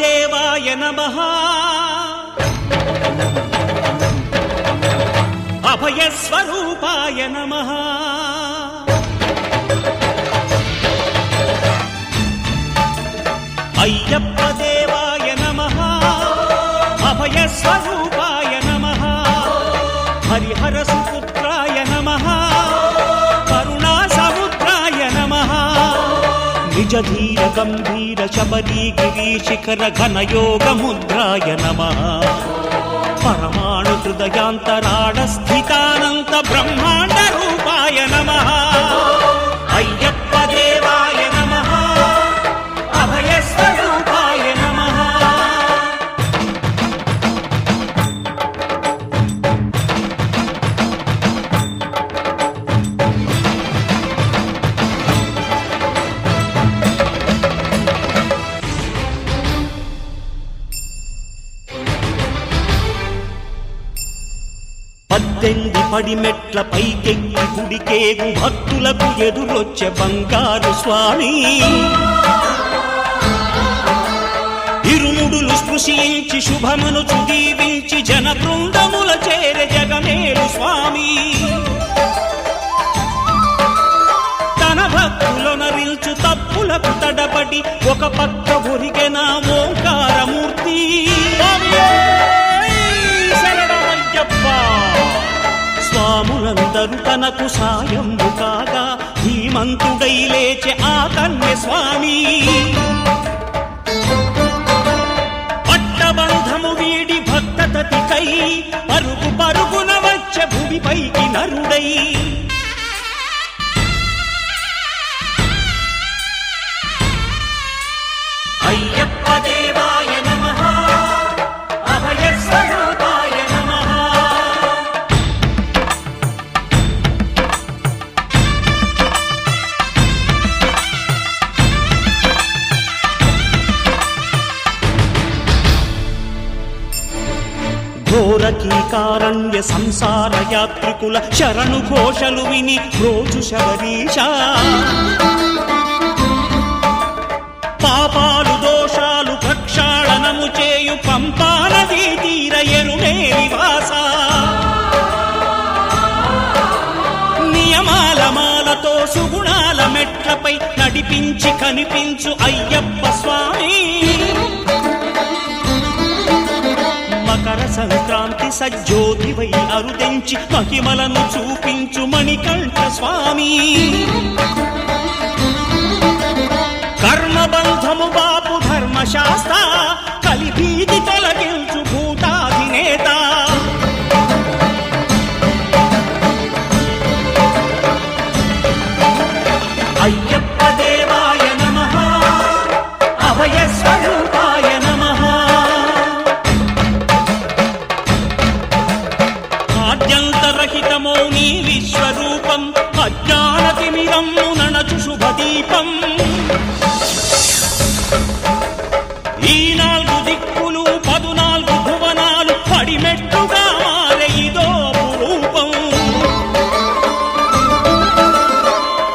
దేవాయ నమః అభయస్వరూపాయ నమః అయ్యప్ప దేవాయ నమః అభయస్వరూపాయ నమః హరిహర సుపుత్రాయ నమః కరుణా సముద్రాయ నమః నిజ ధీర గంభీర శబరీ గిరీశిఖర ఘనయోగ ముద్రాయ నమః పరమాణు హృదయాంతరాళ స్థితానంత బ్రహ్మాండ రూపాయ నమః అయ్యప్ప దేవాయ నమః అభయస్వరూపాయ నమః పద్దెంది పడిమెట్ల పైకెక్కి గుడికేగు భక్తులకు ఎదురొచ్చే బంగారు స్వామి ఇరుముడులు స్పృశించి శుభమును దీవించి జన బృందముల చేరే జగమేలు స్వామి తన భక్తులొనరిల్చు తప్పులకు తడబడి ఒక పక్క ఒరిగెన ఓంకారమూర్తి స్వాములందరూ తనకు సాయము కాగా ధీమంతుడై లేచే ఆ కన్య స్వామి పట్టబంధము వీడి భక్తతతికై పరుగు పరుగున వచ్చే భూమిపైకి నరుడై అయ్యప్ప దేవాయ నమః అభయస్వరూపాయ నమః ఘోరకీకారణ్య సంసార యాత్రికుల శరణు ఘోషలు విని రోజు శబరీశ పాపాలు దోషాలు ప్రక్షాళనము చేయు పంపా నదీ తీర ఎరుమే నివాస నియమాల మాలతో సుగుణాల మెట్లపై నడిపించి కనిపించు అయ్యప్ప స్వామి మకర సంక్రాంతి సజ్జోతివై అరుదెంచి మహిమలను చూపించు మణికంఠ స్వామి కర్మబంధము బాపు ధర్మశాస్త్ర కలిభీతి తొలగించు భూతాధినేత అయ్యప్ప దేవాయ నమః అభయస్వరూపాయ నమః ఆద్యంతరహితమో నీ విశ్వరూపం అజ్ఞానతిమిరము నణచు శుభదీపం ఈ 4 దిక్కులు 14 భువనాలు పడిమెట్టుగా మారే ఇదో అపురూపం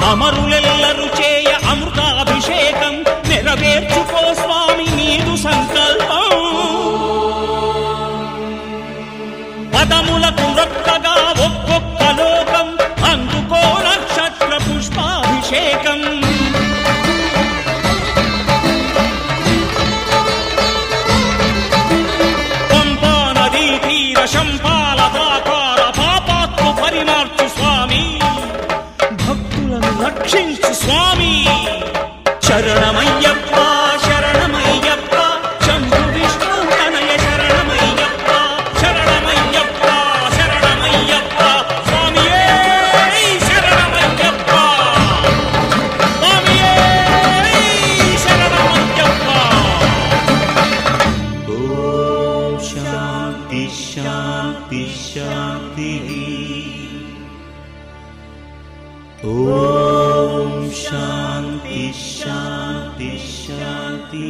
అమరులెల్లరు చేయ అమృతాభిషేకం నెరవేర్చుకో స్వామి నీదు సంకల్పం పదములకు రొక్కగా ఒక్కొక్క లోకం అందుకో నక్షత్ర పుష్పాభిషేకం పంపా నదీ తీర శంపాల దాకార పాపాత్మ పరిమార్చు స్వామి భక్తులను రక్షించు స్వామి శరణమయ్యప్ప శరణమయ్యప్ప శంభు విష్ణు తనయ శరణమయ్యప్ప శరణమయ్యప్ప శరణమయ్యప్ప స్వామియే శరణమయ్యప్ప స్వామియే శరణమయ్యప్ప ఓం శాంతి శాంతి శాంతి ఓం శాంతి శాంతి శాంతి